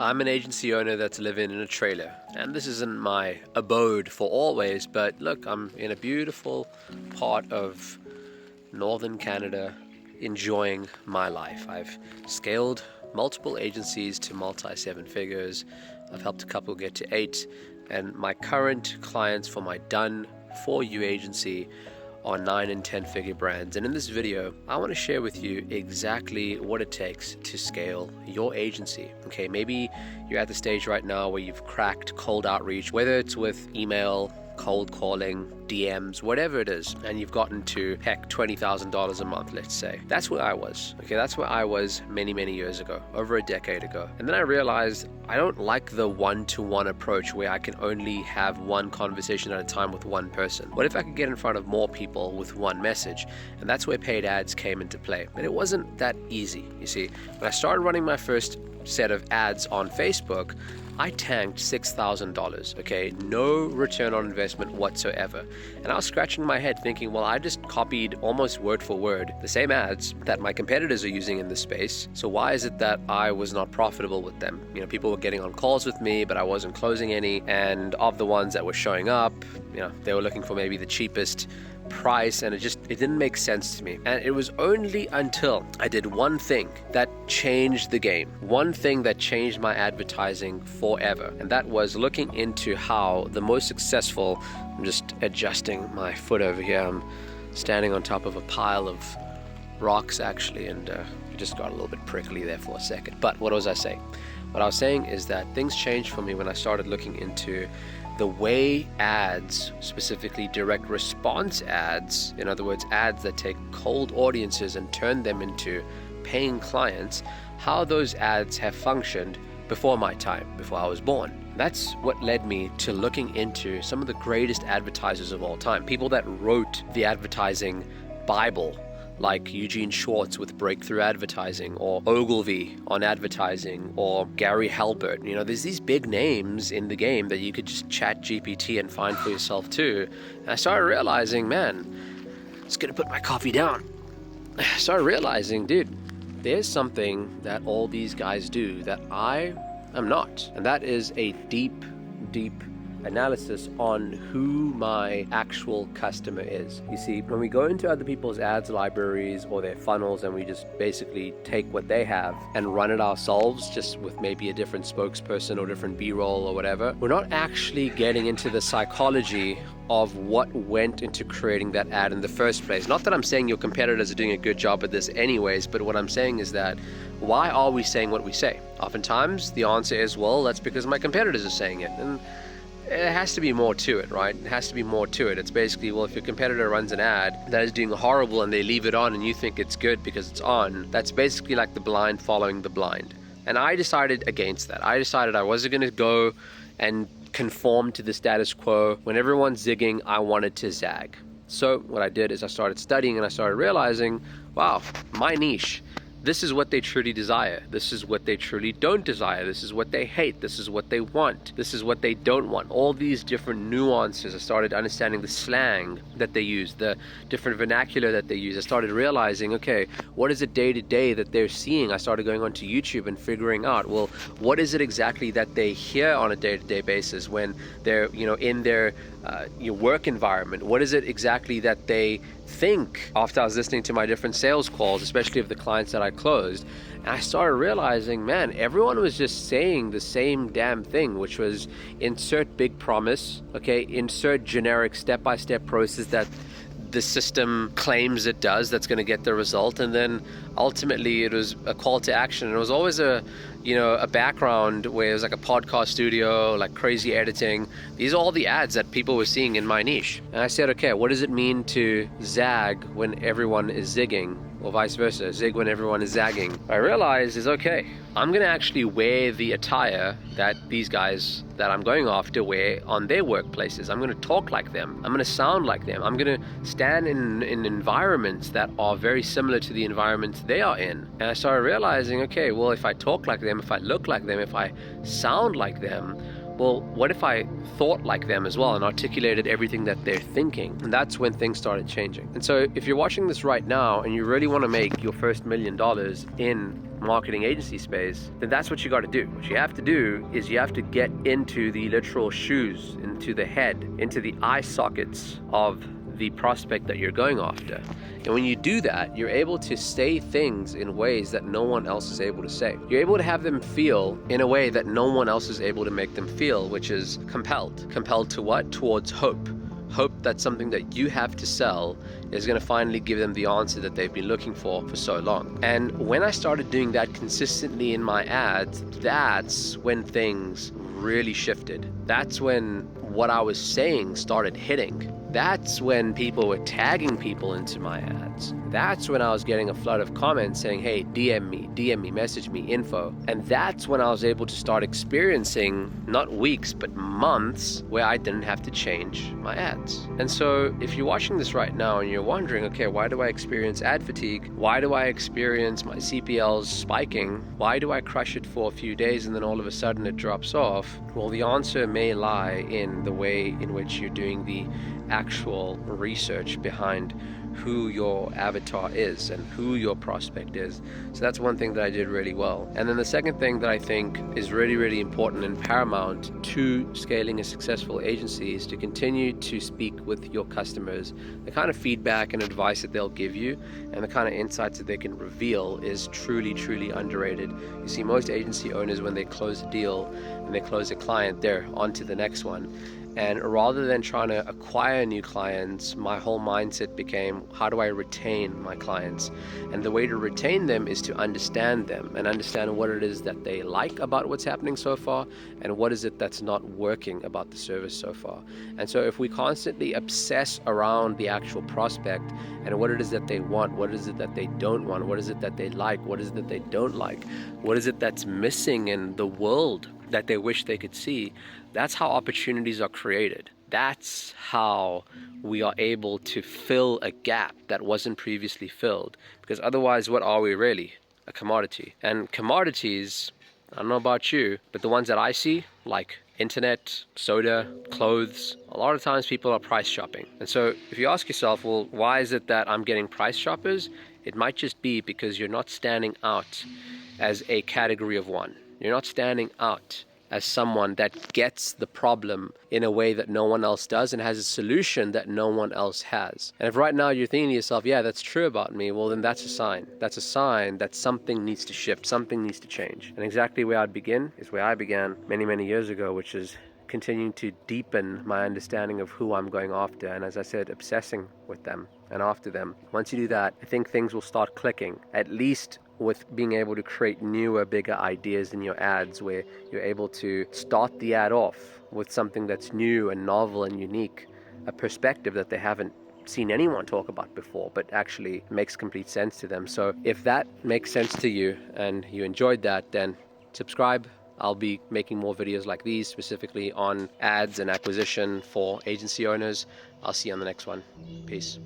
I'm an agency owner that's living in a trailer, and this isn't my abode for always, but look, I'm in a beautiful part of northern Canada enjoying my life. I've scaled multiple agencies to multi seven figures. I've helped a couple get to 8, and my current clients for my done for you agency are 9 and 10 figure brands. And in this video, I want to share with you exactly what it takes to scale your agency. Okay, maybe you're at the stage right now where you've cracked cold outreach, whether it's with email, cold calling, DMs, whatever it is, and you've gotten to heck $20,000 a month, let's say. That's where I was. Okay, that's where I was many years ago, over a decade ago. And then I realized I don't like the one-to-one approach where I can only have one conversation at a time with one person. What if I could get in front of more people with one message? And that's where paid ads came into play. But it wasn't that easy. You see, when I started running my first set of ads on Facebook, I tanked $6,000, okay? No return on investment whatsoever. And I was scratching my head thinking, well, I just copied almost word for word the same ads that my competitors are using in this space. So why is it that I was not profitable with them? You know, people were getting on calls with me, but I wasn't closing any. And of the ones that were showing up, you know, they were looking for maybe the cheapest price, and it didn't make sense to me. And it was only until I did one thing that changed the game, one thing that changed my advertising forever, and that was looking into how the most successful— I'm just adjusting my foot over here, I'm standing on top of a pile of rocks actually, and it just got a little bit prickly there for a second. But what was I saying? What I was saying is that things changed for me when I started looking into the way ads, specifically direct response ads, in other words, ads that take cold audiences and turn them into paying clients, how those ads have functioned before my time, before I was born. That's what led me to looking into some of the greatest advertisers of all time, people that wrote the advertising Bible, like Eugene Schwartz with breakthrough advertising, or Ogilvy on advertising, or Gary Halbert. You know, there's these big names in the game that you could just chat GPT and find for yourself too. And I started realizing, man, it's gonna put my coffee down. I started realizing, dude, there's something that all these guys do that I am not. And that is a deep analysis on who my actual customer is. You see, when we go into other people's ads libraries or their funnels and we just basically take what they have and run it ourselves, just with maybe a different spokesperson or different B-roll or whatever, we're not actually getting into the psychology of what went into creating that ad in the first place. Not that I'm saying your competitors are doing a good job at this anyways, but what I'm saying is that why are we saying what we say? Oftentimes the answer is, well, that's because my competitors are saying it. And it has to be more to it, right? It has to be more to it. It's basically, well, if your competitor runs an ad that is doing horrible and they leave it on and you think it's good because it's on, that's basically like the blind following the blind. And I decided against that. I decided I wasn't going to go and conform to the status quo. When everyone's zigging, I wanted to zag. So what I did is I started studying and I started realizing, wow, my niche. This is what they truly desire. This is what they truly don't desire. This is what they hate. This is what they want. This is what they don't want. All these different nuances. I started understanding the slang that they use, the different vernacular that they use. I started realizing, okay, what is it day to day that they're seeing? I started going onto YouTube and figuring out, well, what is it exactly that they hear on a day-to-day basis when they're, you know, in their work environment? What is it exactly that they think after I was listening to my different sales calls, especially of the clients that I closed? And I started realizing, man, everyone was just saying the same damn thing, which was insert big promise, okay, insert generic step-by-step process that the system claims it does, that's going to get the result, and then ultimately it was a call to action. And it was always a background where it was like a podcast studio, like crazy editing. These are all the ads that people were seeing in my niche. And I said, okay, what does it mean to zag when everyone is zigging? Or vice versa, zig when everyone is zagging. What I realized is, okay, I'm gonna actually wear the attire that these guys that I'm going after wear on their workplaces. I'm gonna talk like them. I'm gonna sound like them. I'm gonna stand in environments that are very similar to the environments they are in. And I started realizing, okay, well, if I talk like them, if I look like them, if I sound like them, well, what if I thought like them as well and articulated everything that they're thinking? And that's when things started changing. And so if you're watching this right now and you really want to make your first $1 million in marketing agency space, then that's what you got to do. What you have to do is you have to get into the literal shoes, into the head, into the eye sockets of the prospect that you're going after. And when you do that, you're able to say things in ways that no one else is able to say. You're able to have them feel in a way that no one else is able to make them feel, which is compelled. Compelled to what? Towards hope. Hope that something that you have to sell is going to finally give them the answer that they've been looking for so long. And when I started doing that consistently in my ads, that's when things really shifted. That's when what I was saying started hitting. That's when people were tagging people into my ads. That's when I was getting a flood of comments saying, hey, DM me, message me, info. And that's when I was able to start experiencing not weeks, but months where I didn't have to change my ads. And so if you're watching this right now and you're wondering, okay, why do I experience ad fatigue? Why do I experience my CPLs spiking? Why do I crush it for a few days and then all of a sudden it drops off? Well, the answer may lie in the way in which you're doing the actual research behind who your avatar is and who your prospect is. So that's one thing that I did really well. And then the second thing that I think is really, really important and paramount to scaling a successful agency is to continue to speak with your customers. The kind of feedback and advice that they'll give you and the kind of insights that they can reveal is truly, truly underrated. You see, most agency owners, when they close a deal and they close a client, they're on to the next one. And rather than trying to acquire new clients, my whole mindset became, how do I retain my clients? And the way to retain them is to understand them and understand what it is that they like about what's happening so far and what is it that's not working about the service so far. And so if we constantly obsess around the actual prospect and what it is that they want, what is it that they don't want, what is it that they like, what is it that they don't like, what is it that's missing in the world that they wish they could see, that's how opportunities are created. That's how we are able to fill a gap that wasn't previously filled. Because otherwise, what are we really? A commodity. And commodities, I don't know about you, but the ones that I see, like internet, soda, clothes, a lot of times people are price shopping. And so if you ask yourself, well, why is it that I'm getting price shoppers? It might just be because you're not standing out as a category of one. You're not standing out as someone that gets the problem in a way that no one else does and has a solution that no one else has. And if right now you're thinking to yourself, yeah, that's true about me, well, then that's a sign. That's a sign that something needs to shift, something needs to change. And exactly where I'd begin is where I began many, many years ago, which is continuing to deepen my understanding of who I'm going after. And as I said, obsessing with them and after them. Once you do that, I think things will start clicking, at least with being able to create newer, bigger ideas in your ads where you're able to start the ad off with something that's new and novel and unique, a perspective that they haven't seen anyone talk about before, but actually makes complete sense to them. So if that makes sense to you and you enjoyed that, then subscribe. I'll be making more videos like these, specifically on ads and acquisition for agency owners. I'll see you on the next one. Peace.